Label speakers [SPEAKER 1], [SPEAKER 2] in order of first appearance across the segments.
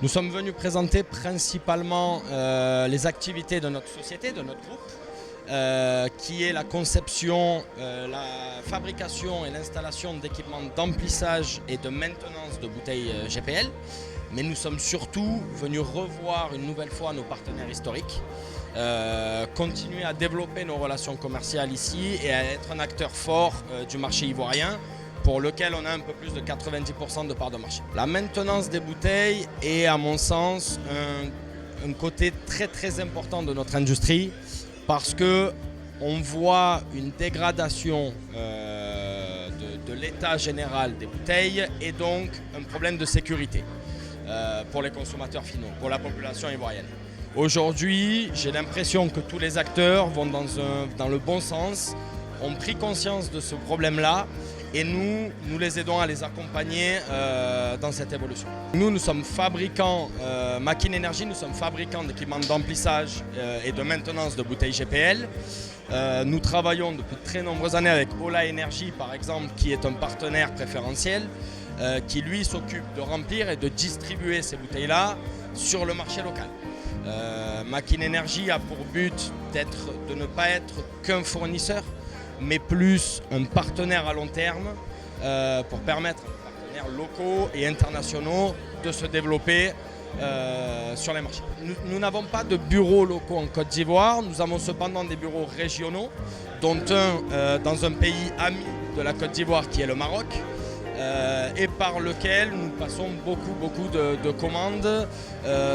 [SPEAKER 1] Nous sommes venus présenter principalement les activités de notre société, de notre groupe, qui est la conception, la fabrication et l'installation d'équipements d'emplissage et de maintenance de bouteilles GPL. Mais nous sommes surtout venus revoir une nouvelle fois nos partenaires historiques, continuer à développer nos relations commerciales ici et à être un acteur fort du marché ivoirien, pour lequel on a un peu plus de 90% de part de marché. La maintenance des bouteilles est, à mon sens, un côté très important de notre industrie, parce qu'on voit une dégradation de l'état général des bouteilles et donc un problème de sécurité pour les consommateurs finaux, pour la population ivoirienne. Aujourd'hui, j'ai l'impression que tous les acteurs vont dans le bon sens, ont pris conscience de ce problème-là, et nous les aidons à les accompagner dans cette évolution. Nous sommes fabricants, Makin Energy, nous sommes fabricants d'équipements d'emplissage et de maintenance de bouteilles GPL. Nous travaillons depuis de très nombreuses années avec Ola Energy, par exemple, qui est un partenaire préférentiel, qui lui s'occupe de remplir et de distribuer ces bouteilles-là sur le marché local. Makin Energy a pour but de ne pas être qu'un fournisseur, mais plus un partenaire à long terme pour permettre aux partenaires locaux et internationaux de se développer sur les marchés. Nous n'avons pas de bureaux locaux en Côte d'Ivoire, nous avons cependant des bureaux régionaux, dont un dans un pays ami de la Côte d'Ivoire qui est le Maroc, et par lequel nous passons beaucoup de commandes.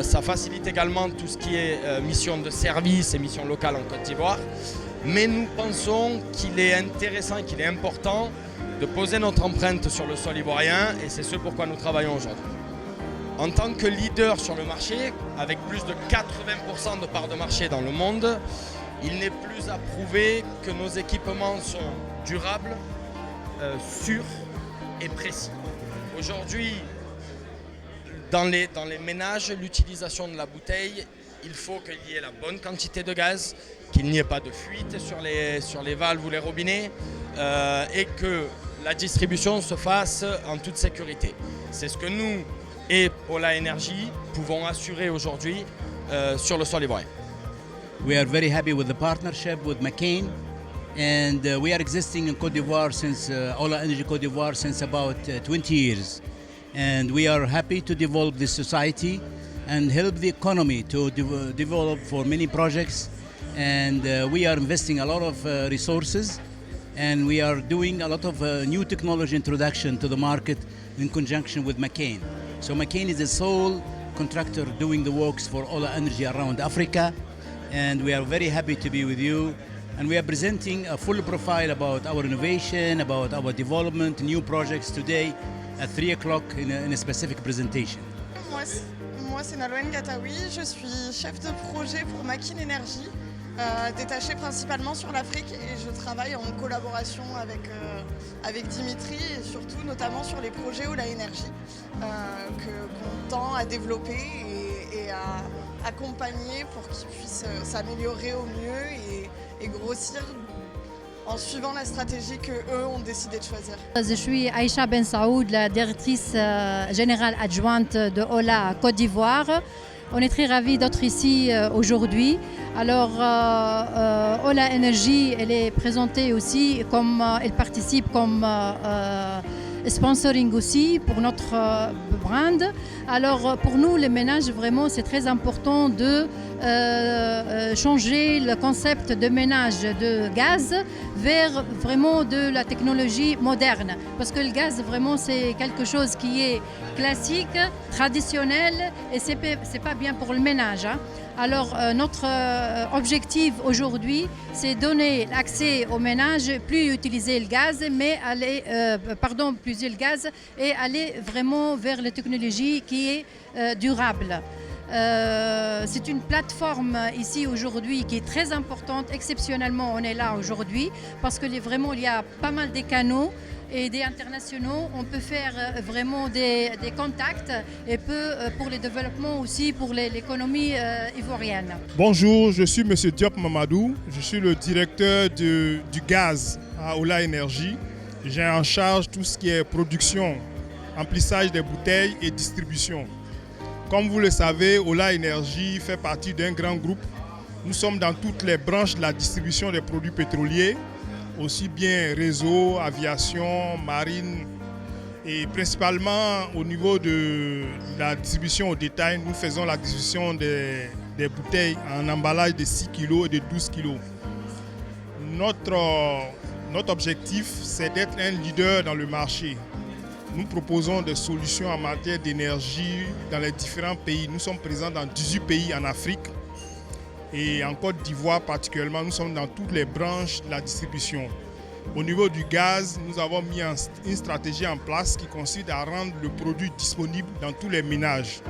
[SPEAKER 1] Ça facilite également tout ce qui est mission de service et mission locale en Côte d'Ivoire. Mais nous pensons qu'il est intéressant et qu'il est important de poser notre empreinte sur le sol ivoirien, et c'est ce pourquoi nous travaillons aujourd'hui. En tant que leader sur le marché, avec plus de 80% de parts de marché dans le monde, il n'est plus à prouver que nos équipements sont durables, sûrs et précis. Aujourd'hui, dans les ménages, l'utilisation de la bouteille, il faut qu'il y ait la bonne quantité de gaz, qu'il n'y ait pas de fuite sur les valves ou les robinets, et que la distribution se fasse en toute sécurité. C'est ce que nous et Ola Energy pouvons assurer aujourd'hui sur le sol ivoirien.
[SPEAKER 2] We are very happy with the partnership with McCain, and we are existing in Côte d'Ivoire since Ola Energy Côte d'Ivoire since about 20 years, and we are happy to develop this society and help the economy to develop for many projects, and we are investing a lot of resources, and we are doing a lot of new technology introduction to the market in conjunction with McCain. So McCain is the sole contractor doing the works for Ola Energy around Africa, and we are very happy to be with you, and we are presenting a full profile about our innovation, about our development, new projects today at 3 o'clock in a specific presentation.
[SPEAKER 3] Moi, c'est Nolwenn Gataoui, je suis chef de projet pour Makin Energy, détachée principalement sur l'Afrique, et je travaille en collaboration avec Dimitri, et surtout notamment sur les projets Ola Energy qu'on tend à développer et à accompagner pour qu'ils puissent s'améliorer au mieux et grossir en suivant la stratégie qu'eux ont décidé de choisir.
[SPEAKER 4] Je suis Aïcha Ben Saoud, la directrice générale adjointe de Ola Côte d'Ivoire. On est très ravis d'être ici aujourd'hui. Alors, Ola Energy, elle est présentée aussi comme, elle participe comme sponsoring aussi pour notre brand. Alors, pour nous, les ménages, vraiment, c'est très important de changer le concept de ménage de gaz vers vraiment de la technologie moderne. Parce que le gaz, vraiment, c'est quelque chose qui est classique, traditionnel, et c'est pas bien pour le ménage. Hein. Alors, notre objectif aujourd'hui, c'est donner l'accès aux ménages, plus utiliser le gaz, mais plus utiliser le gaz et aller vraiment vers la technologie qui est durable. C'est une plateforme ici aujourd'hui qui est très importante. Exceptionnellement, on est là aujourd'hui parce que vraiment, il y a pas mal de canaux et des internationaux. On peut faire vraiment des contacts et pour le développement aussi pour l'économie ivoirienne.
[SPEAKER 5] Bonjour, je suis M. Diop Mamadou. Je suis le directeur du gaz à Ola Energy. J'ai en charge tout ce qui est production, emplissage des bouteilles et distribution. Comme vous le savez, Ola Énergie fait partie d'un grand groupe. Nous sommes dans toutes les branches de la distribution des produits pétroliers, aussi bien réseau, aviation, marine, et principalement au niveau de la distribution au détail, nous faisons la distribution des bouteilles en emballage de 6 kg et de 12 kg. Notre objectif, c'est d'être un leader dans le marché. Nous proposons des solutions en matière d'énergie dans les différents pays. Nous sommes présents dans 18 pays en Afrique et en Côte d'Ivoire particulièrement. Nous sommes dans toutes les branches de la distribution. Au niveau du gaz, nous avons mis une stratégie en place qui consiste à rendre le produit disponible dans tous les ménages.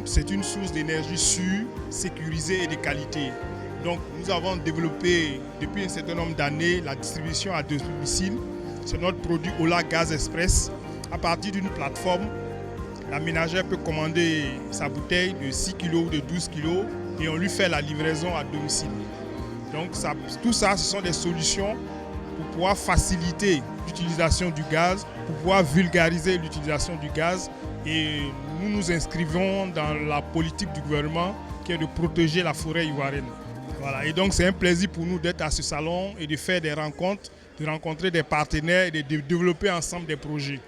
[SPEAKER 5] C'est une source d'énergie sûre, sécurisée et de qualité. Donc nous avons développé depuis un certain nombre d'années la distribution à domicile. C'est notre produit Ola Gaz Express. À partir d'une plateforme, la ménagère peut commander sa bouteille de 6 kg ou de 12 kg et on lui fait la livraison à domicile. Donc tout ça, ce sont des solutions pour pouvoir faciliter l'utilisation du gaz, pour pouvoir vulgariser l'utilisation du gaz. Et nous nous inscrivons dans la politique du gouvernement qui est de protéger la forêt ivoirienne. Voilà. Et donc c'est un plaisir pour nous d'être à ce salon et de faire des rencontres, de rencontrer des partenaires et de développer ensemble des projets.